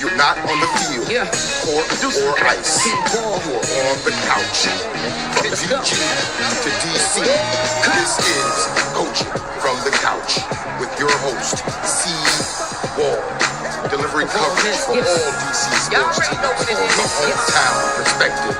you're not on the field, court or ice, you are on the couch. From DG to DC, this is Coaching from the Couch with your host, C. Wall, delivering coverage for all DC sports teams from the hometown perspective.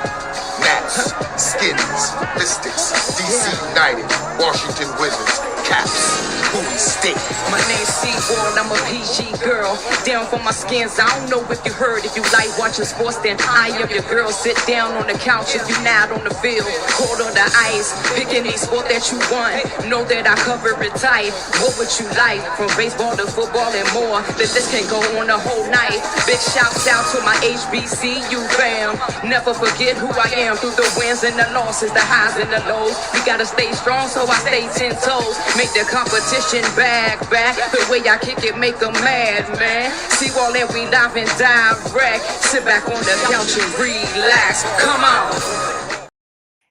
Nats, Skins, Mystics, DC United, Washington Wizards, Caps, Bowie State. My name's C-Wall, I'm a PG girl. Down for my skins, I don't know if you heard. If you like watching sports, then I am your girl. Sit down on the couch if you're not on the field. Cold on the ice, pick any sport that you want. Know that I cover it tight. What would you like? From baseball to football and more. The list can go on the whole night. Big shouts out to my HBCU fam. Never forget who I am through the wins and the losses, the highs and the lows. We gotta stay strong, so I stay 10 toes. Make the competition back. The way I kick it, make them mad, man. See all that we live and direct. Sit back on the couch and relax. Come on.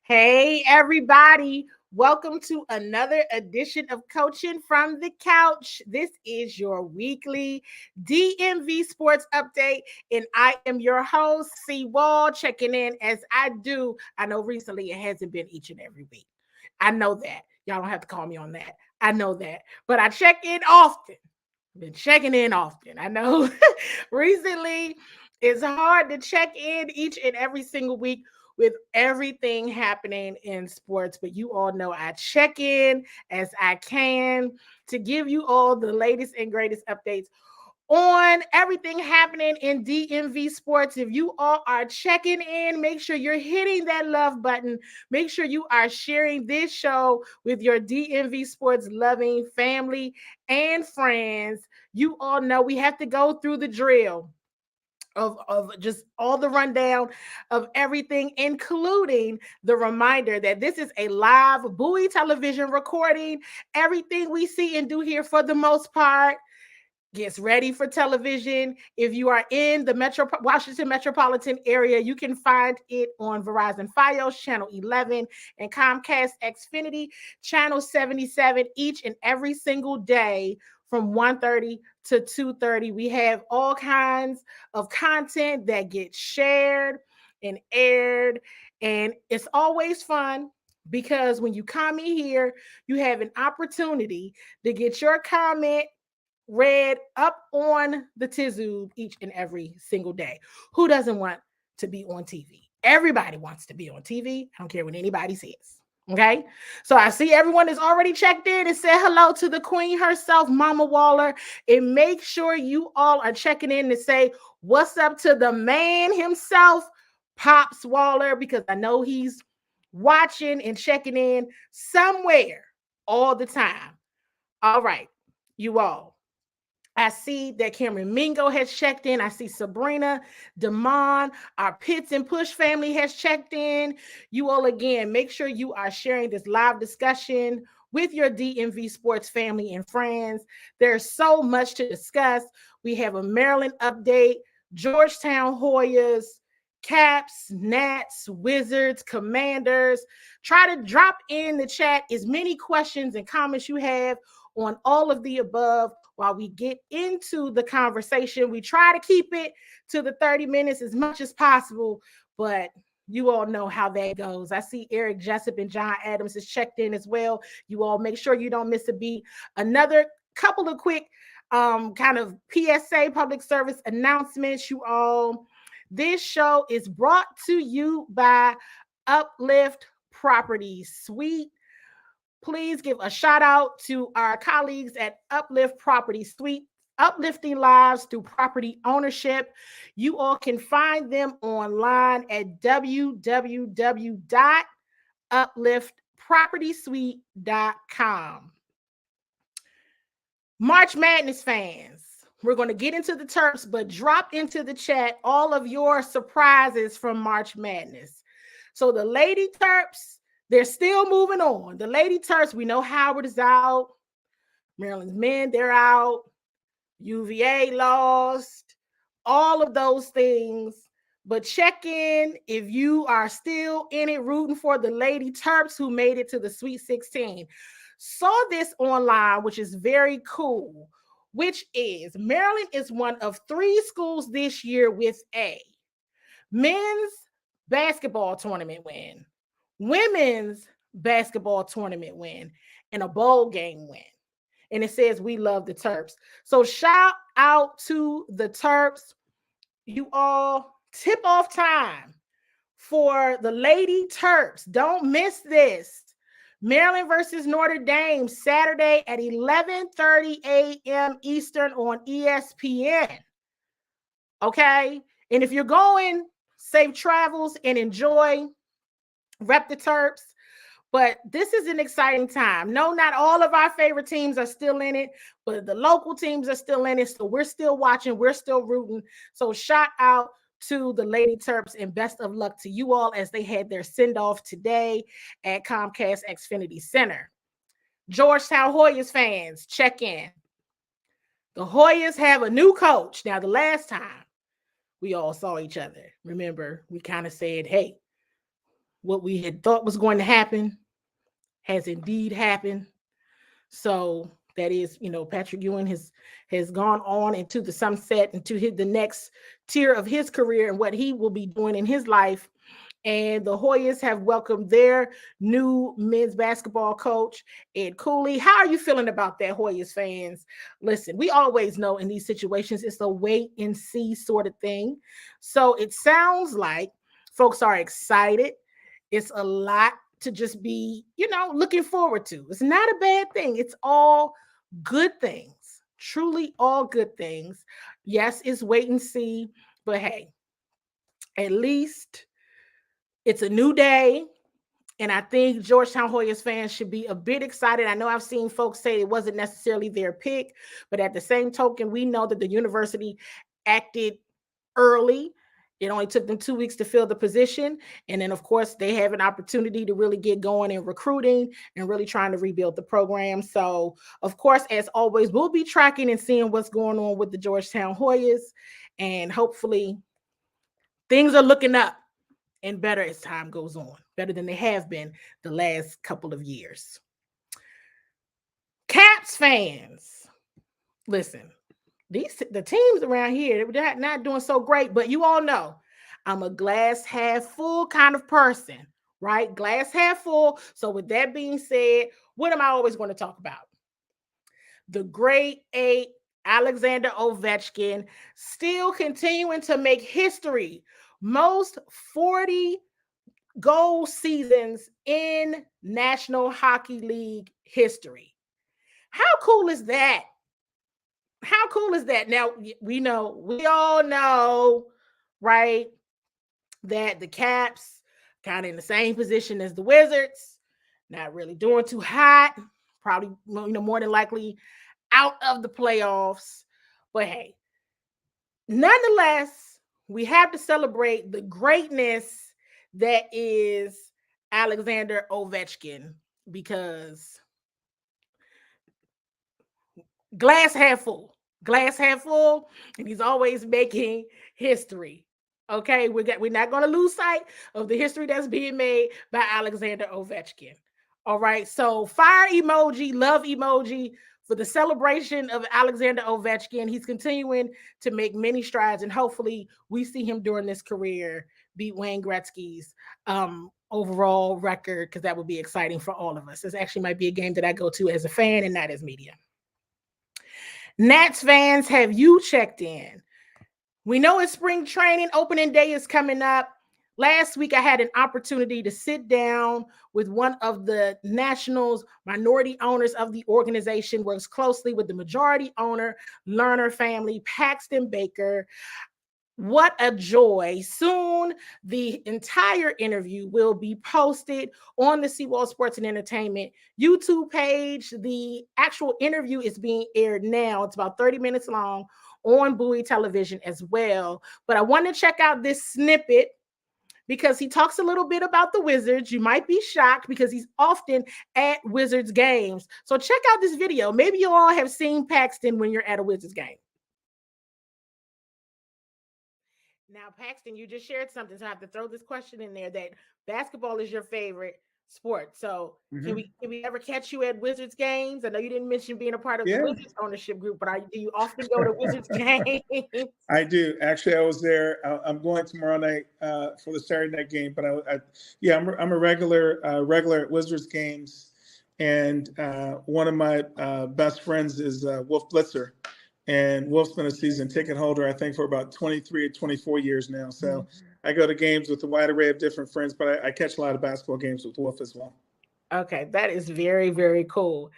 Hey, everybody. Welcome to another edition of Coaching from the Couch. This is your weekly DMV Sports update, and I am your host, C. Wall, checking in as I do. I know recently it hasn't been each and every week. I know that. Y'all don't have to call me on that. I know that. But I check in often. Been checking in often. I know recently it's hard to check in each and every single week with everything happening in sports, but you all know I check in as I can to give you all the latest and greatest updates on everything happening in DMV Sports. If you all are checking in, make sure you're hitting that love button. Make sure you are sharing this show with your DMV Sports loving family and friends. You all know we have to go through the drill of just all the rundown of everything, including the reminder that this is a live Bowie television recording. Everything we see and do here, for the most part, gets ready for television. If you are in the Washington metropolitan area, you can find it on Verizon Fios channel 11 and Comcast Xfinity channel 77 each and every single day from 1:30 to 2:30. We have all kinds of content that gets shared and aired, and it's always fun because when you come in here, you have an opportunity to get your comment read up on the Tizoob each and every single day. Who doesn't want to be on TV? Everybody wants to be on TV. I don't care what anybody says. Okay, so I see everyone is already checked in and said hello to the queen herself, Mama Waller. And make sure you all are checking in to say what's up to the man himself, Pops Waller, because I know he's watching and checking in somewhere all the time. All right, you all. I see that Cameron Mingo has checked in. I see Sabrina, Damon, our Pitts and Push family has checked in. You all, again, make sure you are sharing this live discussion with your DMV Sports family and friends. There's so much to discuss. We have a Maryland update, Georgetown Hoyas, Caps, Nats, Wizards, Commanders. Try to drop in the chat as many questions and comments you have on all of the above while we get into the conversation. We try to keep it to the 30 minutes as much as possible, but you all know how that goes. I see Eric Jessup and John Adams is checked in as well. You all make sure you don't miss a beat. Another couple of quick kind of PSA, public service announcements, you all. This show is brought to you by Uplift Properties Suite. Please give a shout out to our colleagues at Uplift Property Suite, uplifting lives through property ownership. You all can find them online at www.upliftpropertysuite.com. March Madness fans, we're going to get into the Terps, but drop into the chat all of your surprises from March Madness. So the Lady Terps, they're still moving on. The Lady Terps, we know Howard is out. Maryland's men, they're out. UVA lost. All of those things. But check in if you are still in it rooting for the Lady Terps who made it to the Sweet 16. Saw this online, which is very cool. which is Maryland is one of 3 schools this year with a men's basketball tournament win, women's basketball tournament win, and a bowl game win. And it says we love the Terps. So shout out to the Terps. You all, tip off time for the Lady Terps. Don't miss this. Maryland versus Notre Dame, Saturday at 11:30 a.m. Eastern on ESPN. Okay? And if you're going, safe travels and enjoy. Rep the Terps. But this is an exciting time. No, not all of our favorite teams are still in it, but the local teams are still in it. So we're still watching. We're still rooting. So shout out to the Lady Terps and best of luck to you all as they had their send-off today at Comcast Xfinity Center. Georgetown Hoyas fans, check in. The Hoyas have a new coach. Now, the last time we all saw each other, remember, we kind of said, hey, what we had thought was going to happen has indeed happened. So that is, Patrick Ewing has gone on into the sunset, into the next tier of his career and what he will be doing in his life. And the Hoyas have welcomed their new men's basketball coach, Ed Cooley. How are you feeling about that, Hoyas fans? Listen, we always know in these situations it's a wait and see sort of thing. So it sounds like folks are excited. It's a lot to just be, looking forward to. It's not a bad thing. It's all good things, truly all good things. Yes, it's wait and see, but hey, at least it's a new day. And I think Georgetown Hoyas fans should be a bit excited. I know I've seen folks say it wasn't necessarily their pick, but at the same token, we know that the university acted early. It only took them 2 weeks to fill the position. And then, of course, they have an opportunity to really get going in recruiting and really trying to rebuild the program. So, of course, as always, we'll be tracking and seeing what's going on with the Georgetown Hoyas. And hopefully things are looking up and better as time goes on, better than they have been the last couple of years. Caps fans, listen, the teams around here, they're not doing so great, but you all know I'm a glass half full kind of person, right? Glass half full. So with that being said, what am I always going to talk about? The grade 8 Alexander Ovechkin still continuing to make history. Most 40 goal seasons in National Hockey League history. How cool is that? How cool is that? Now, we all know, right, that the Caps kind of in the same position as the Wizards, not really doing too hot, probably, more than likely out of the playoffs. But hey, nonetheless, we have to celebrate the greatness that is Alexander Ovechkin, because glass half full, and he's always making history. Okay, we're not going to lose sight of the history that's being made by Alexander Ovechkin. All right, so fire emoji, love emoji for the celebration of Alexander Ovechkin. He's continuing to make many strides, and hopefully we see him during this career beat Wayne Gretzky's overall record, because that would be exciting for all of us. This actually might be a game that I go to as a fan and not as media. Nats fans, have you checked in? We know it's spring training. Opening day is coming up. Last week, I had an opportunity to sit down with one of the Nationals' minority owners of the organization, works closely with the majority owner, Lerner family, Paxton Baker. What a joy. Soon, the entire interview will be posted on the Seawall Sports and Entertainment YouTube page. The actual interview is being aired now. It's about 30 minutes long on Bowie Television as well. But I want to check out this snippet because he talks a little bit about the Wizards. You might be shocked because he's often at Wizards games. So check out this video. Maybe you all have seen Paxton when you're at a Wizards game. Now, Paxton, you just shared something, so I have to throw this question in there, that basketball is your favorite. Sports. So Mm-hmm. can we ever catch you at Wizards games? I know you didn't mention being a part of the Yeah, Wizards ownership group, but do you often go to Wizards games? I do. Actually, I was there. I'm going tomorrow night for the Saturday night game. But yeah, I'm a regular at Wizards games, and one of my best friends is Wolf Blitzer, and Wolf's been a season ticket holder, I think, for about 23 or 24 years now. So I go to games with a wide array of different friends, but I catch a lot of basketball games with Wolf as well. Okay, that is very, very cool.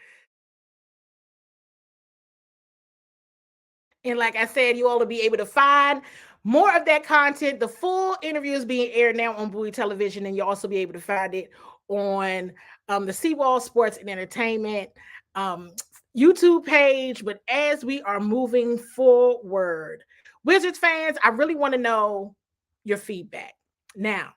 And like I said, you all will be able to find more of that content. The full interview is being aired now on Bowie Television, and you'll also be able to find it on the Seawall Sports and Entertainment um, YouTube page. But as we are moving forward, Wizards fans, I really want to know your feedback. Now,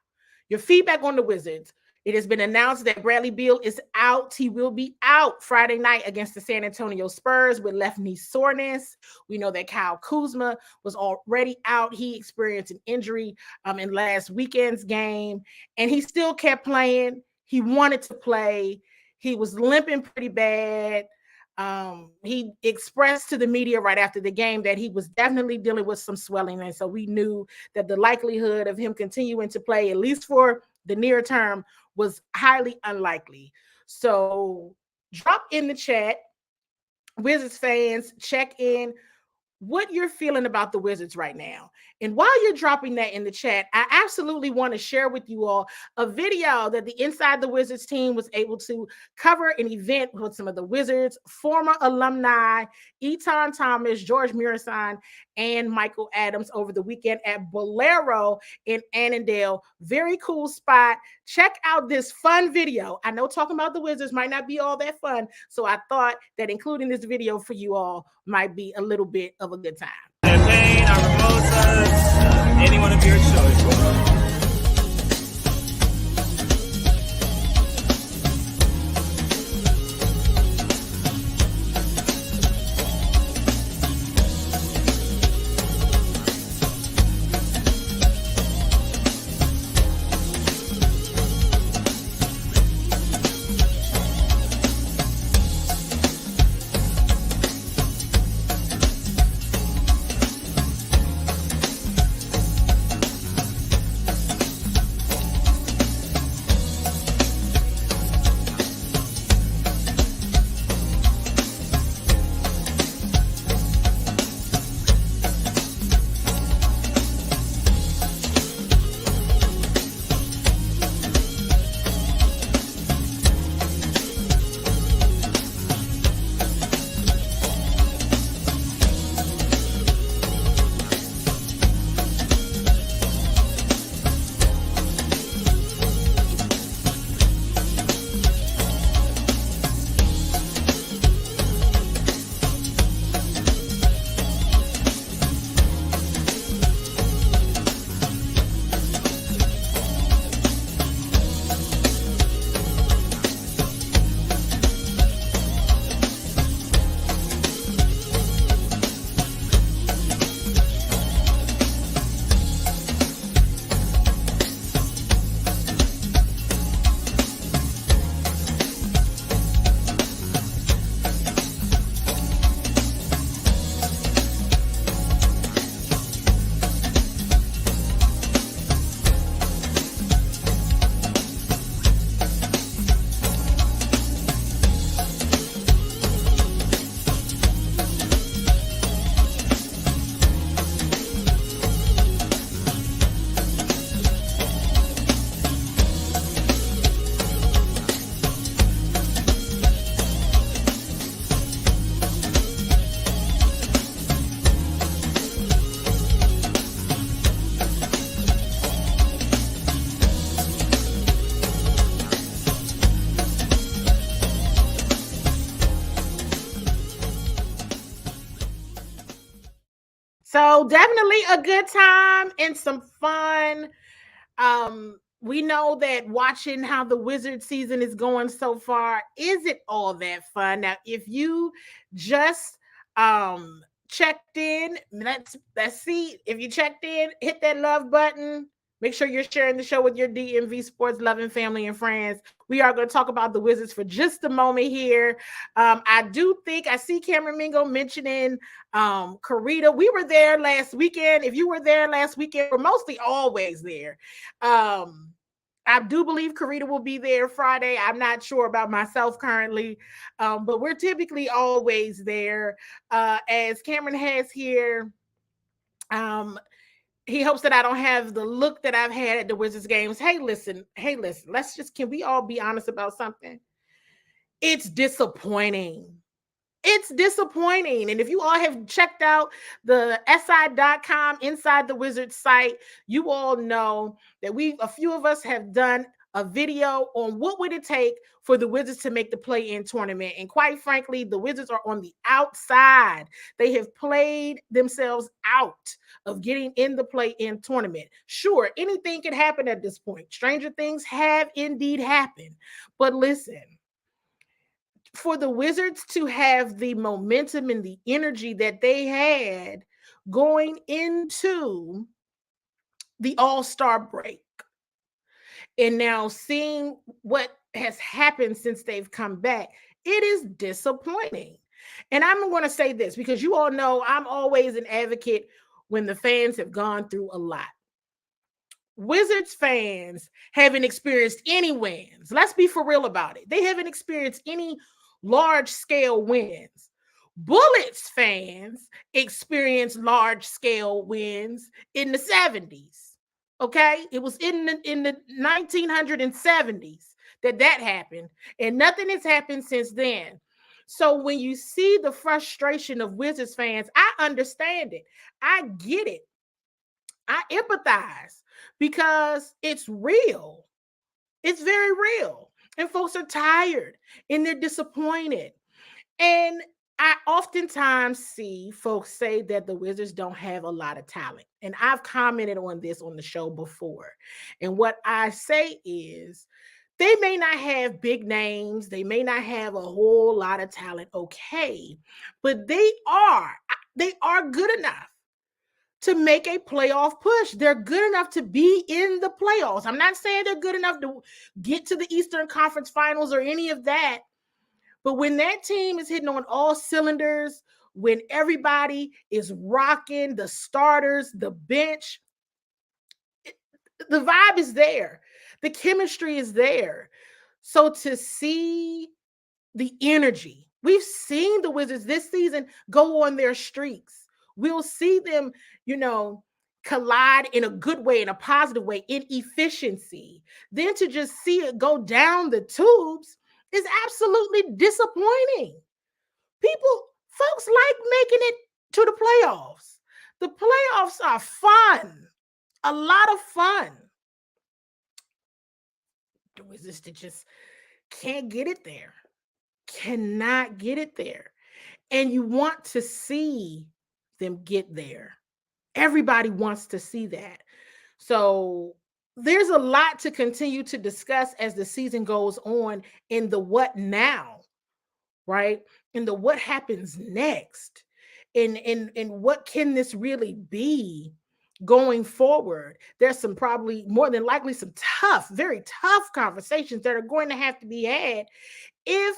your feedback on the Wizards. It has been announced that Bradley Beal is out. He will be out Friday night against the San Antonio Spurs with left knee soreness. We know that Kyle Kuzma was already out. He experienced an injury in last weekend's game, and he still kept playing. He wanted to play. He was limping pretty bad. He expressed to the media right after the game that he was definitely dealing with some swelling. And so we knew that the likelihood of him continuing to play, at least for the near term, was highly unlikely. So drop in the chat, Wizards fans, check in what you're feeling about the Wizards right now. And while you're dropping that in the chat, I absolutely want to share with you all a video that the Inside the Wizards team was able to cover an event with some of the Wizards, former alumni, Eton Thomas, George Murison, and Michael Adams over the weekend at Bolero in Annandale. Very cool spot. Check out this fun video. I know talking about the Wizards might not be all that fun, so I thought that including this video for you all might be a little bit of a good time. Champagne, our mimosas, anyone of your choice. So definitely a good time and some fun. We know that watching how the Wizard season is going so far isn't all that fun. Now, if you just checked in, let's see. If you checked in, hit that love button, Make sure you're sharing the show with your DMV Sports loving family and friends. We are going to talk about the Wizards for just a moment here. I do think I see Cameron Mingo mentioning Karita. We were there last weekend. If you were there last weekend, we're mostly always there. I do believe Karita will be there Friday. I'm not sure about myself currently, but we're typically always there. As Cameron has here, he hopes that I don't have the look that I've had at the Wizards games. Hey, listen. Can we all be honest about something? It's disappointing. It's disappointing. And if you all have checked out the SI.com Inside the Wizards site, you all know that a few of us have done a video on what would it take for the Wizards to make the play-in tournament. And quite frankly, the Wizards are on the outside. They have played themselves out of getting in the play-in tournament. Sure, anything can happen at this point. Stranger things have indeed happened. But listen, for the Wizards to have the momentum and the energy that they had going into the All-Star break, and now seeing what has happened since they've come back, it is disappointing. And I'm going to say this because you all know I'm always an advocate when the fans have gone through a lot. Wizards fans haven't experienced any wins. Let's be for real about it. They haven't experienced any large-scale wins. Bullets fans experienced large-scale wins in the 70s. Okay, it was in the 1970s that happened, and nothing has happened since then. So when you see the frustration of Wizards fans, I understand it. I get it. I empathize because it's real. It's very real. And folks are tired and they're disappointed. And I oftentimes see folks say that the Wizards don't have a lot of talent. And I've commented on this on the show before. And what I say is they may not have big names. They may not have a whole lot of talent. Okay. But they are good enough to make a playoff push. They're good enough to be in the playoffs. I'm not saying they're good enough to get to the Eastern Conference Finals or any of that. But when that team is hitting on all cylinders, when everybody is rocking, the starters, the bench, the vibe is there. The chemistry is there. So to see the energy, we've seen the Wizards this season go on their streaks. We'll see them, collide in a good way, in a positive way, in efficiency. Then to just see it go down the tubes is absolutely disappointing. Folks like making it to the playoffs. The playoffs are fun, a lot of fun. The Wizards just can't get it there, cannot get it there. And you want to see them get there. Everybody wants to see that. So there's a lot to continue to discuss as the season goes on in the what now, right? In the what happens next. In what can this really be going forward? There's some probably more than likely some very tough conversations that are going to have to be had if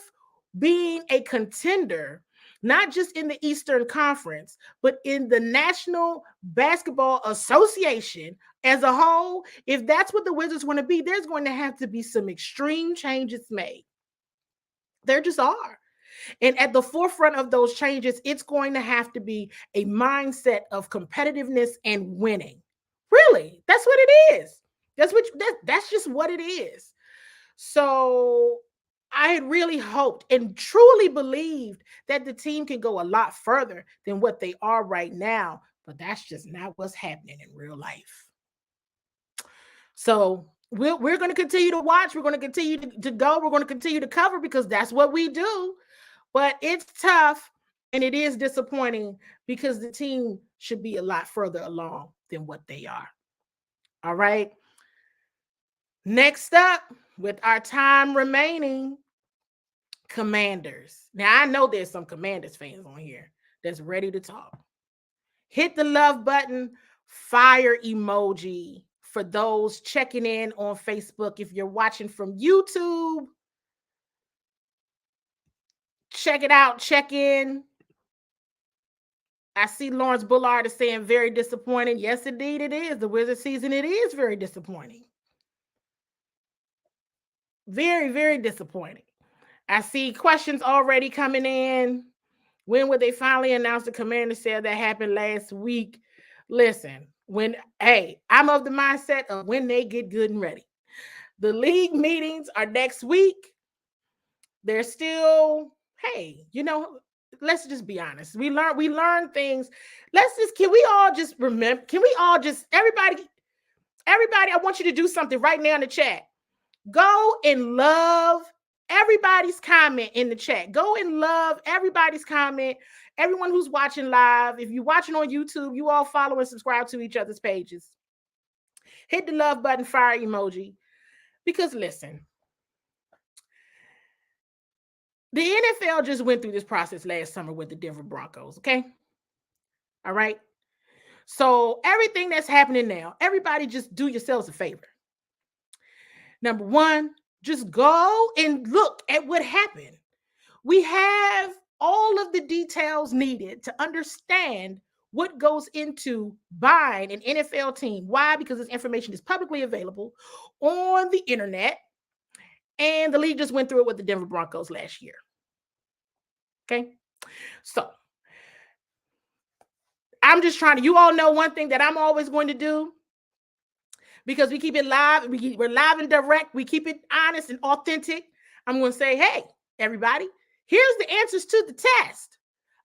being a contender, not just in the Eastern Conference, but in the National Basketball Association as a whole, if that's what the Wizards want to be, there's going to have to be some extreme changes made. There just are. And at the forefront of those changes, it's going to have to be a mindset of competitiveness and winning. Really, that's what it is. That's just what it is. So I had really hoped and truly believed that the team can go a lot further than what they are right now, but that's just not what's happening in real life. So we're going to continue to watch. We're going to continue to go. We're going to continue to cover because that's what we do. But it's tough and it is disappointing because the team should be a lot further along than what they are. All right. Next up, with our time remaining, Commanders. Now, I know there's some Commanders fans on here that's ready to talk. Hit the love button, fire emoji for those checking in on Facebook. If you're watching from YouTube, check it out, check in. I see Lawrence Bullard is saying very disappointing. Yes, indeed it is. The Wizard season, it is very disappointing. Very, very disappointing. I see questions already coming in. When would they finally announce the commander sale that happened last week? Listen, I'm of the mindset of when they get good and ready. The league meetings are next week. They're still, let's just be honest. We learn things. Can we all just remember? Can we all just, everybody, I want you to do something right now in the chat. Go and love everybody's comment in the chat. Go and love everybody's comment. Everyone who's watching live. If you're watching on YouTube, you all follow and subscribe to each other's pages. Hit the love button, fire emoji. Because listen, the NFL just went through this process last summer with the Denver Broncos, okay? All right? So everything that's happening now, everybody just do yourselves a favor. Number one, just go and look at what happened. We have all of the details needed to understand what goes into buying an NFL team. Why? Because this information is publicly available on the internet, and the league just went through it with the Denver Broncos last year. Okay? So, I'm just trying to, you all know one thing that I'm always going to do, because we keep it live, we're live and direct, we keep it honest and authentic. I'm going to say, hey, everybody, here's the answers to the test.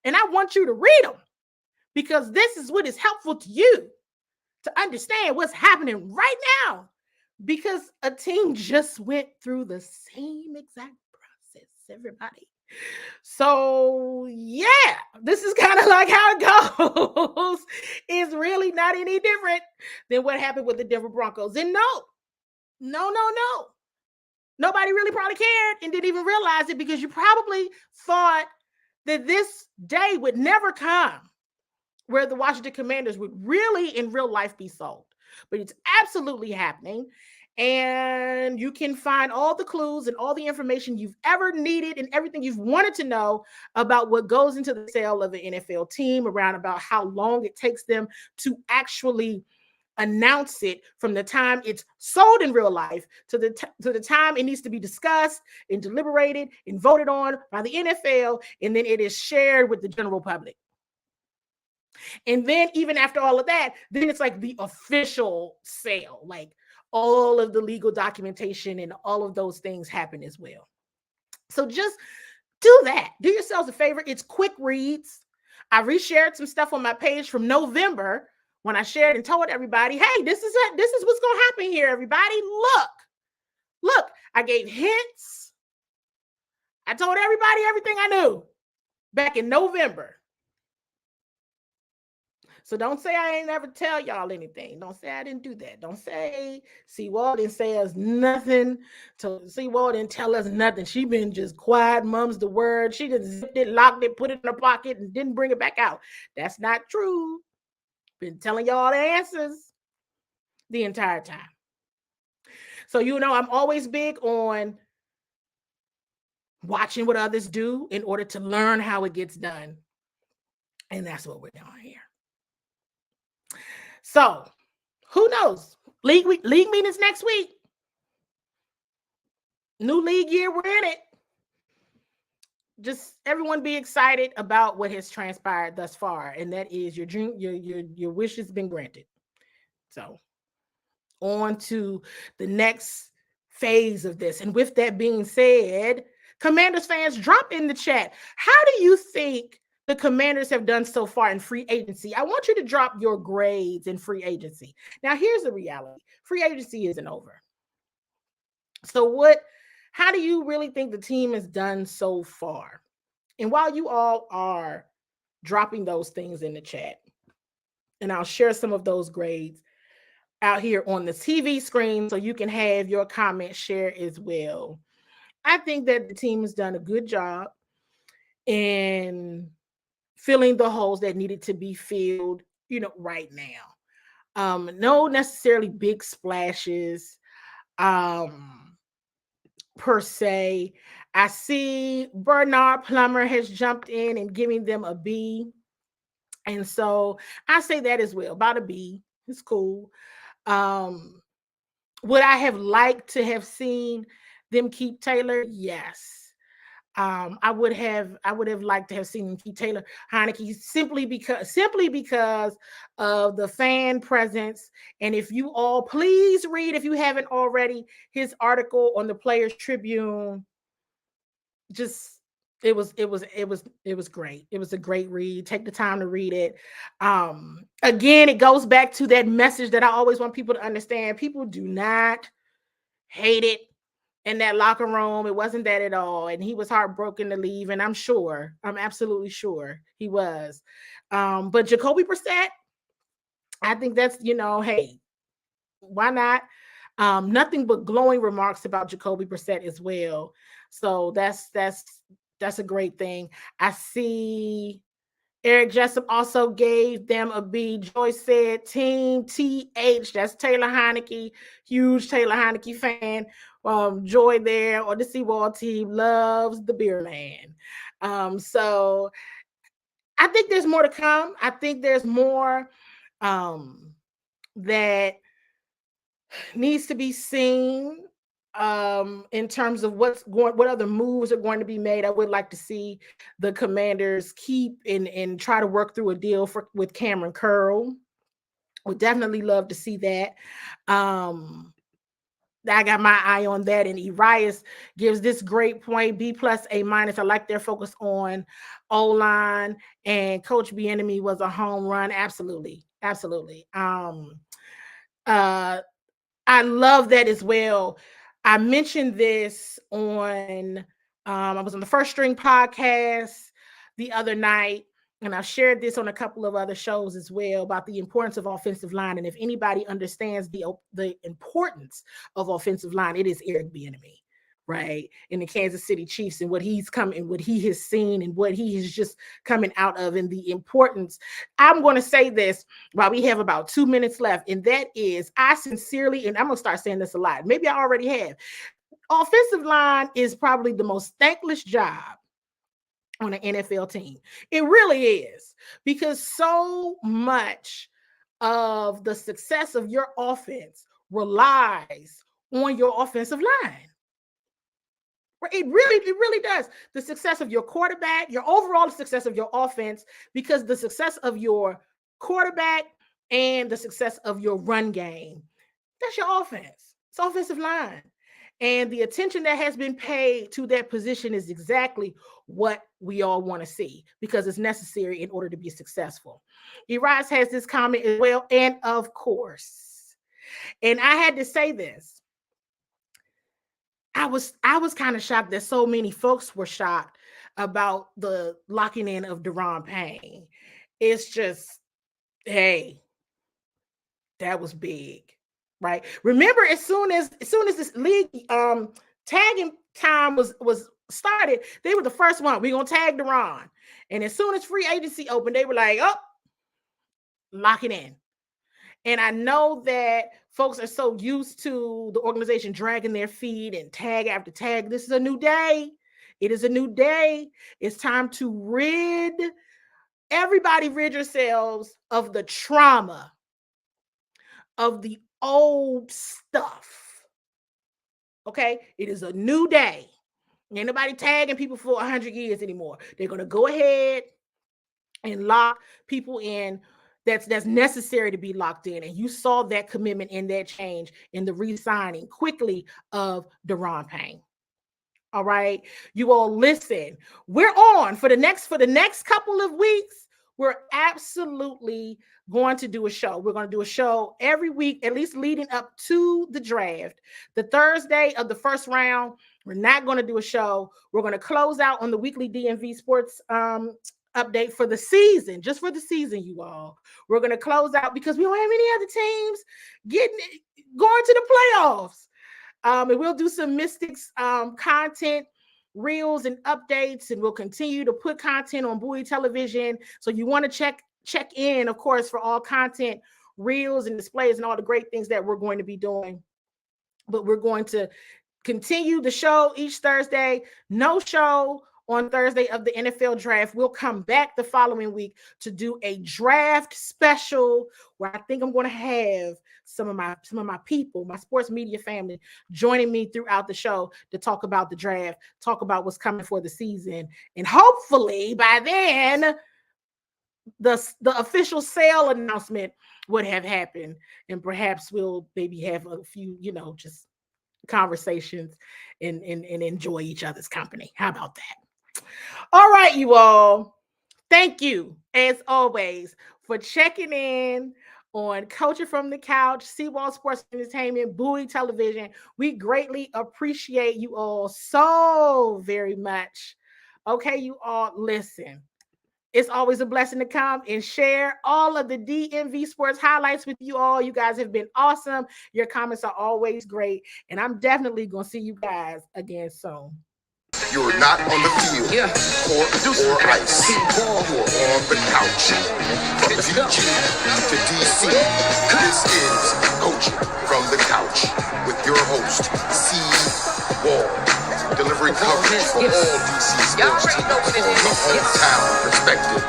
And I want you to read them, because this is what is helpful to you to understand what's happening right now, because a team just went through the same exact process, everybody. So yeah, this is kind of like how it goes. It's really not any different than what happened with the Denver Broncos. And no. Nobody really probably cared and didn't even realize it, because you probably thought that this day would never come where the Washington Commanders would really in real life be sold. But it's absolutely happening. And you can find all the clues and all the information you've ever needed and everything you've wanted to know about what goes into the sale of an NFL team, around about how long it takes them to actually announce it, from the time it's sold in real life to the time it needs to be discussed and deliberated and voted on by the NFL, and then it is shared with the general public. And then even after all of that, then it's like the official sale, like all of the legal documentation and all of those things happen as well. So just do that. Do yourselves a favor. It's quick reads. I reshared some stuff on my page from November when I shared and told everybody, hey, this is what's going to happen here, everybody. Look, I gave hints. I told everybody everything I knew back in November. So don't say I ain't never tell y'all anything. Don't say I didn't do that. Don't say Seawall didn't say us nothing. Seawall didn't tell us nothing. She been just quiet, mum's the word. She just zipped it, locked it, put it in her pocket, and didn't bring it back out. That's not true. Been telling y'all the answers the entire time. So I'm always big on watching what others do in order to learn how it gets done. And that's what we're doing here. So, who knows? League meetings next week. New league year, we're in it. Just everyone be excited about what has transpired thus far, and that is your dream, your wish has been granted. So, on to the next phase of this. And with that being said, Commanders fans, drop in the chat. How do you think the Commanders have done so far in free agency? I want you to drop your grades in free agency. Now, here's the reality. Free agency isn't over. So how do you really think the team has done so far? And while you all are dropping those things in the chat, and I'll share some of those grades out here on the TV screen so you can have your comments shared as well. I think that the team has done a good job in filling the holes that needed to be filled, right now. No necessarily big splashes per se. I see Bernard Plummer has jumped in and giving them a B. And so I say that as well, about a B. It's cool. Um, would I have liked to have seen them keep Taylor? Yes. I would have liked to have seen them keep Taylor Heineke simply because of the fan presence. And if you all please read, if you haven't already, his article on the Players Tribune. Just it was great. It was a great read. Take the time to read it. Again, it goes back to that message that I always want people to understand. People do not hate it in that locker room. It wasn't that at all. And he was heartbroken to leave. And I'm absolutely sure he was. But Jacoby Brissett, I think that's, hey, why not? Nothing but glowing remarks about Jacoby Brissett as well. So that's a great thing. I see Eric Jessup also gave them a B. Joyce said Team TH. That's Taylor Heineke. Huge Taylor Heineke fan. Joy there on the Seawall team loves the beer man. So I think there's more to come. I think there's more that needs to be seen in terms of what other moves are going to be made. I would like to see the Commanders keep and try to work through a deal with Cameron Curl. Would definitely love to see that. I got my eye on that. And Urias gives this great point, B+, A-. I like their focus on O-line, and Coach Bieniemy was a home run. Absolutely. I love that as well. I mentioned this on, I was on the First String podcast the other night, and I've shared this on a couple of other shows as well about the importance of offensive line. And if anybody understands the importance of offensive line, it is Eric Bieniemy, right? In the Kansas City Chiefs, and what he's come and what he has seen and what he is just coming out of, and the importance. I'm going to say this while we have about 2 minutes left, and that is, I sincerely, and I'm going to start saying this a lot, maybe I already have, offensive line is probably the most thankless job on an NFL team. It really is, because so much of the success of your offense relies on your offensive line. It really does. The success of your quarterback, your overall success of your offense, because the success of your quarterback and the success of your run game, that's your offense. It's offensive line. And the attention that has been paid to that position is exactly what we all want to see, because it's necessary in order to be successful. Urias has this comment as well. And of course, and I had to say this, I was kind of shocked that so many folks were shocked about the locking in of Daron Payne. It's just, hey, that was big, right? Remember, as soon as this league tagging time was started, they were the first one. We're gonna tag Daron, and as soon as free agency opened, they were like, "Oh, lock it in." And I know that folks are so used to the organization dragging their feet and tag after tag. This is a new day. It is a new day. It's time to rid yourselves of the trauma of the old stuff. Okay? It is a new day. Ain't nobody tagging people for 100 years anymore. They're going to go ahead and lock people in that's necessary to be locked in. And you saw that commitment and that change in the re-signing quickly of Daron Payne. All right. You all listen. We're on for the next couple of weeks. We're absolutely going to do a show. We're going to do a show every week, at least leading up to the draft. The Thursday of the first round, we're not going to do a show. We're going to close out on the weekly DMV Sports update for the season, just for the season, you all. We're going to close out because we don't have any other teams going to the playoffs. And we'll do some Mystics content, reels and updates, and we'll continue to put content on Bowie Television. So you want to check in, of course, for all content reels and displays and all the great things that we're going to be doing. But we're going to continue the show each Thursday. No show on Thursday of the NFL draft. We'll come back the following week to do a draft special where I think I'm going to have some of my people, my sports media family, joining me throughout the show to talk about the draft, talk about what's coming for the season, and hopefully by then the official sale announcement would have happened, and perhaps we'll maybe have a few, just conversations and enjoy each other's company. How about that? All right, you all. Thank you, as always, for checking in on Coaching from the Couch, Seawall Sports Entertainment, Bowie Television. We greatly appreciate you all so very much. Okay, you all, listen. It's always a blessing to come and share all of the DMV Sports highlights with you all. You guys have been awesome. Your comments are always great. And I'm definitely going to see you guys again soon. You're not on the field, court, or ice. You're on the couch. From DG to DC, this is Coaching from the Couch with your host, C. Wall, delivering coverage for all DC sports teams from a hometown perspective.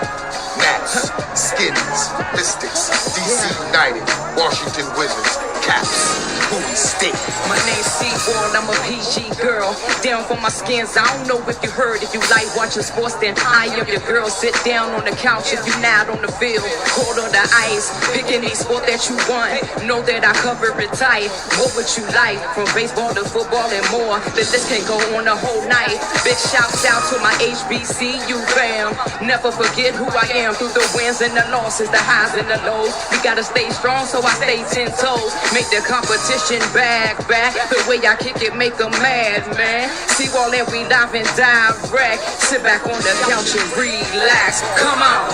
Nats, Skins, Mystics, DC United, Washington Wizards, Caps, Bowie State. My name's C-Wall, I'm a PG girl. Down for my skins, I don't know if you heard. If you like watching sports, then I am your girl. Sit down on the couch if you're not on the field. Cold on the ice, picking any sport that you want. Know that I cover it tight. What would you like? From baseball to football and more. The list can go on the whole night. Big shouts out to my HBCU fam. Never forget who I am through the wins and the losses, the highs and the lows. We gotta stay strong, so I stay 10 toes. Make the competition back. The way I kick it, make them mad, man. See all that we live and direct. Sit back on the couch and relax. Come on.